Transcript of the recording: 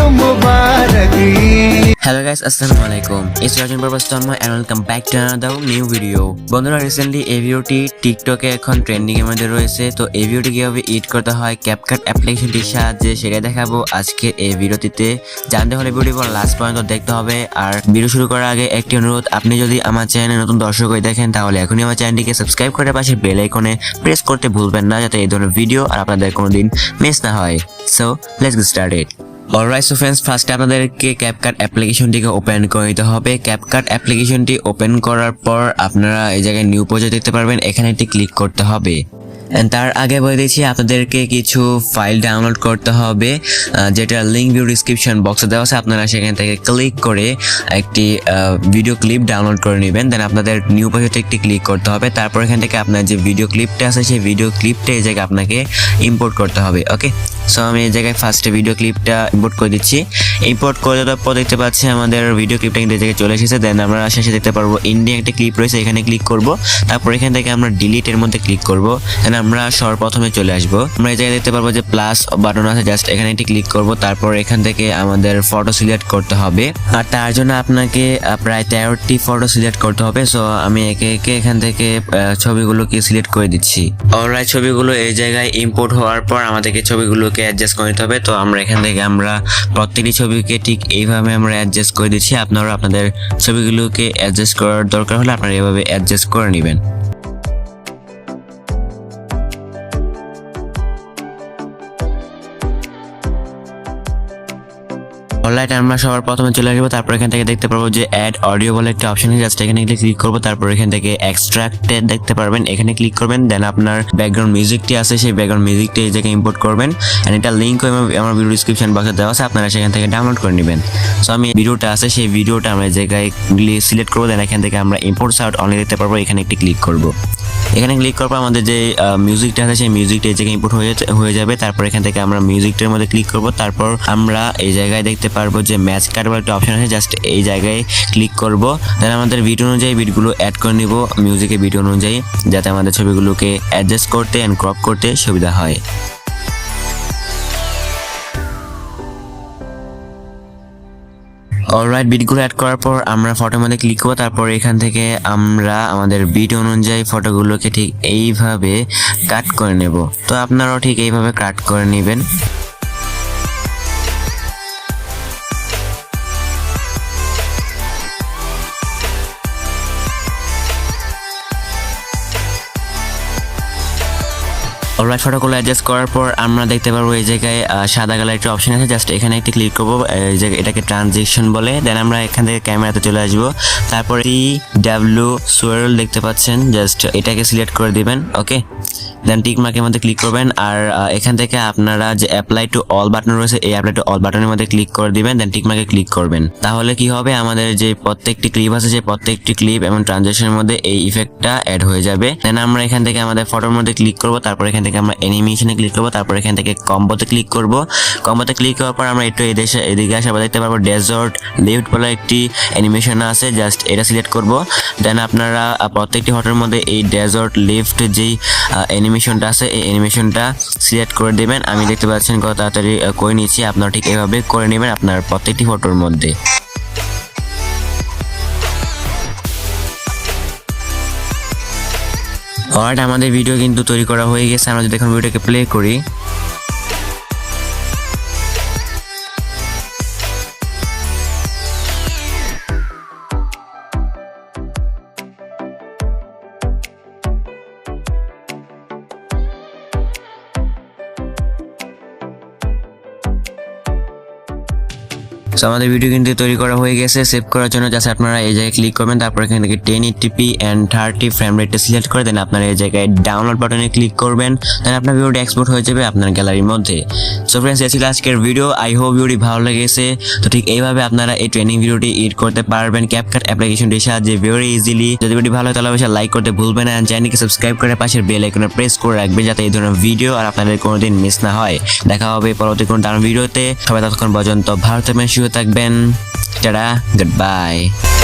Mubarak. Hello guys, Assalamualaikum. It's Rajan Barbastonma and welcome back to another new video. বন্ধুরা recently এই ভিডিওটি টিকটকে এখন ট্রেন্ডিং এর মধ্যে রয়েছে। তো এই ভিডিওটি কিভাবে এডিট করতে হয় ক্যাপকাট অ্যাপ্লিকেশনটির সাহায্যে সেটা দেখাবো আজকে এই ভিডিওটিতে। জানতে হলে ভিডিওটি লাস্ট পর্যন্ত দেখতে হবে। আর ভিডিও শুরু করার আগে একটি অনুরোধ, আপনি যদি আমার চ্যানেলে নতুন দর্শক হয়ে দেখেন তাহলে এখনই আমার চ্যানেলটিকে সাবস্ক্রাইব করে পাশে বেল আইকনে প্রেস করতে ভুলবেন না, যাতে এই ধরনের ভিডিও আর আপনাদের কোনোদিন মিস না হয়। So let's get started. Alright so friends, ফার্স্টে আপনাদেরকে ক্যাপকাট অ্যাপ্লিকেশনটিকে ওপেন করে নিতে হবে। ক্যাপকাট অ্যাপ্লিকেশনটি ওপেন করার পর আপনারা এই জায়গায় নিউ প্রজেক্ট দেখতে পারবেন, এখানে একটি ক্লিক করতে হবে। তার আগে বলে দিচ্ছি আপনাদেরকে কিছু ফাইল ডাউনলোড করতে হবে, যেটা লিঙ্ক ভিডিও ডিসক্রিপশন বক্সে দেওয়া আছে। আপনারা সেখান থেকে ক্লিক করে একটি ভিডিও ক্লিপ ডাউনলোড করে নেবেন। দেন আপনাদের নিউ প্রজেক্টে একটি ক্লিক করতে হবে। তারপর এখান থেকে আপনার যে ভিডিও ক্লিপটা আছে সেই ভিডিও ক্লিপটা এই জায়গায় আপনাকে ইম্পোর্ট করতে হবে। ওকে, সো আমি এই জায়গায় ফার্স্টে ভিডিও ক্লিপটা ইম্পোর্ট করে দিচ্ছি। ইম্পোর্ট করে দেওয়ার পর দেখতে পাচ্ছি আমাদের ভিডিও ক্লিপটা কিন্তু এই জায়গায় চলে এসেছে। দেন আমরা শেষে দেখতে পারবো ইন্ডিয়া একটা ক্লিপ রয়েছে, এখানে ক্লিক করব। তারপর এখান থেকে আমরা ডিলিটের মধ্যে ক্লিক করব। দেন আমরা সর্বপ্রথমে চলে আসব। আমরা এই জায়গায় দেখতে পারবো যে প্লাস বাটন আছে, জাস্ট এখানে একটি ক্লিক করব। তারপর এখান থেকে আমাদের ফটো সিলেক্ট করতে হবে, আর তার জন্য আপনাকে প্রায় 13টি ফটো সিলেক্ট করতে হবে। সো আমি একে একে এখান থেকে ছবিগুলোকে সিলেক্ট করে দিচ্ছি। অলরাইট, ছবিগুলো এই জায়গায় ইম্পোর্ট হওয়ার পর আমাদেরকে ছবিগুলোকে অ্যাডজাস্ট করে নিতে হবে। তো আমরা এখান থেকে প্রত্যেকটি ছবিকে ঠিক এইভাবে আমরা অ্যাডজাস্ট করে দিচ্ছি। আপনারা আপনাদের ছবিগুলোকে অ্যাডজাস্ট করার দরকার হলে আপনারা এভাবে অ্যাডজাস্ট করে নেবেন। অলরাইট, আমরা সবার প্রথমে চলে আসবো। তারপর এখান থেকে দেখতে পারবো যে অ্যাড অডিও বলে একটা অপশন আছে, জাস্ট এখানে ক্লিক করবো। তারপর এখান থেকে এক্সট্রাক্টেড দেখতে পারবেন, এখানে ক্লিক করবেন। দেন আপনার ব্যাকগ্রাউন্ড মিউজিকটি আছে, সেই ব্যাকগ্রাউন্ড মিউজিকটি এই জায়গায় ইম্পোর্ট করবেন। এন্ড এটা লিঙ্ক আমার ভিডিও ডিসক্রিপশন বক্সে দেওয়া আছে, আপনারা সেখান থেকে ডাউনলোড করে নেবেন। সো আমি ভিডিওটা আছে, সেই ভিডিওটা আমরা এই জায়গায় সিলেক্ট করবো। দেন এখান থেকে আমরা ইম্পোর্ট সাউন্ড অনলি দেখতে পারবো, এখানে একটি ক্লিক করবো। এখানে ক্লিক করার পর আমাদের যে মিউজিকটা আছে সেই মিউজিকটা এই জায়গায় ইম্পোর্ট হয়ে যাবে। তারপর এখান থেকে আমরা মিউজিকটার মধ্যে ক্লিক করব। তারপর আমরা এই জায়গায় দেখতে পারবো যে ম্যাচ কাট বলে একটা অপশন আছে, জাস্ট এই জায়গায় ক্লিক করব। দেন আমাদের বিট অনুযায়ী বিটগুলো অ্যাড করে নিব মিউজিকের বিট অনুযায়ী, যাতে আমাদের ছবিগুলোকে অ্যাডজাস্ট করতে অ্যান্ড ক্রপ করতে সুবিধা হয়। অলরাইট, বিটগুলো অ্যাড করার পর আমরা ফটোর মধ্যে ক্লিক করবো। তারপর এখান থেকে আমরা আমাদের বিট অনুযায়ী ফটোগুলোকে ঠিক এইভাবে কাট করে নেব। তো আপনারাও ঠিক এইভাবে কাট করে নেবেন। অলরাইট, ফটোগুলো অ্যাডজাস্ট করার পর আমরা দেখতে পারবো এই জায়গায় সাদা কালার একটা অপশন আছে, জাস্ট এখানে একটি ক্লিক করবো। এই জায়গায় এটাকে ট্রানজিশন বলে। দেন আমরা এখান থেকে ক্যামেরাতে চলে আসবো। তারপরে TW সোয়ারল দেখতে পাচ্ছেন, জাস্ট এটাকে সিলেক্ট করে দিবেন। ওকে, দেন টিক মার্কের মধ্যে ক্লিক করবেন। আর এখান থেকে আপনারা যে অ্যাপ্লাই টু অল বাটন রয়েছে, এই অ্যাপ্লাই টু অল বাটনের মধ্যে ক্লিক করে দিবেন। দেন টিক মার্কে ক্লিক করবেন। তাহলে কি হবে, আমাদের যে প্রত্যেকটি ক্লিপ আছে সেই প্রত্যেকটি ক্লিপ এবং ট্রানজিশনের মধ্যে এই ইফেক্টটা অ্যাড হয়ে যাবে। দেন আমরা এখান থেকে আমাদের ফটোর মধ্যে ক্লিক করবো। তারপর এখান থেকে আমরা অ্যানিমেশনে ক্লিক করবো। তারপর এখান থেকে কম্বোতে ক্লিক করব। কম্বোতে ক্লিক করার পর আমরা একটু এদিকে আসে আবার দেখতে পারবো ডেজার্ট লিফট বলে একটি অ্যানিমেশন আছে, জাস্ট এটা সিলেক্ট করব। দেন আপনারা প্রত্যেকটি ফটোর মধ্যে এই ডেজার্ট লিফট যেই অ্যানিমেশনটা আছে এই অ্যানিমেশনটা সিলেক্ট করে দেবেন। আমি দেখতে পাচ্ছেন কত তাড়াতাড়ি করে নিচ্ছি, আপনারা ঠিক এভাবে করে নেবেন আপনার প্রত্যেকটি ফটোর মধ্যে। অলরাইট, আমাদের ভিডিও কিন্তু তৈরি করা হয়ে গেছে। আমরা যদি এখন ভিডিওটাকে প্লে করি, আমাদের ভিডিও কিন্তু তৈরি করা হয়ে গেছে। সেভ করার জন্য জাস্ট আপনারা এই জায়গায় ক্লিক করবেন। তারপর এখান থেকে 1080p এন্ড 30 ফ্রেম রেটে সিলেক্ট করে দেন আপনারা এই জায়গায় ডাউনলোড বাটনে ক্লিক করবেন। দেন আপনার ভিডিওটি এক্সপোর্ট হয়ে যাবে আপনার গ্যালারির মধ্যে। সো ফ্রেন্ডস, এই ছিল আজকের ভিডিও। আই হোপ ভিডিওটি ভালো লেগেছে। তো ঠিক এইভাবে আপনারা এই ট্রেনিং ভিডিওটি এডিট করতে পারবেন ক্যাপকাট অ্যাপ্লিকেশনটির সাহায্যে ভেরি ইজিলি। যদি ভিডিও ভালো হয় তাহলে অবশ্যই লাইক করতে ভুলবেন না, চ্যানেলকে সাবস্ক্রাইব করে পাশের বেল আইকনে প্রেস করে রাখবেন, যাতে এই ধরনের ভিডিও আর আপনাদের কোনোদিন মিস না হয়। দেখা হবে পরবর্তী কোনো দারুণ ভিডিওতে। সবাই ততক্ষণ পর্যন্ত ভালো থাকবেন, সুস্থ থাকবেন। Ta-da, goodbye.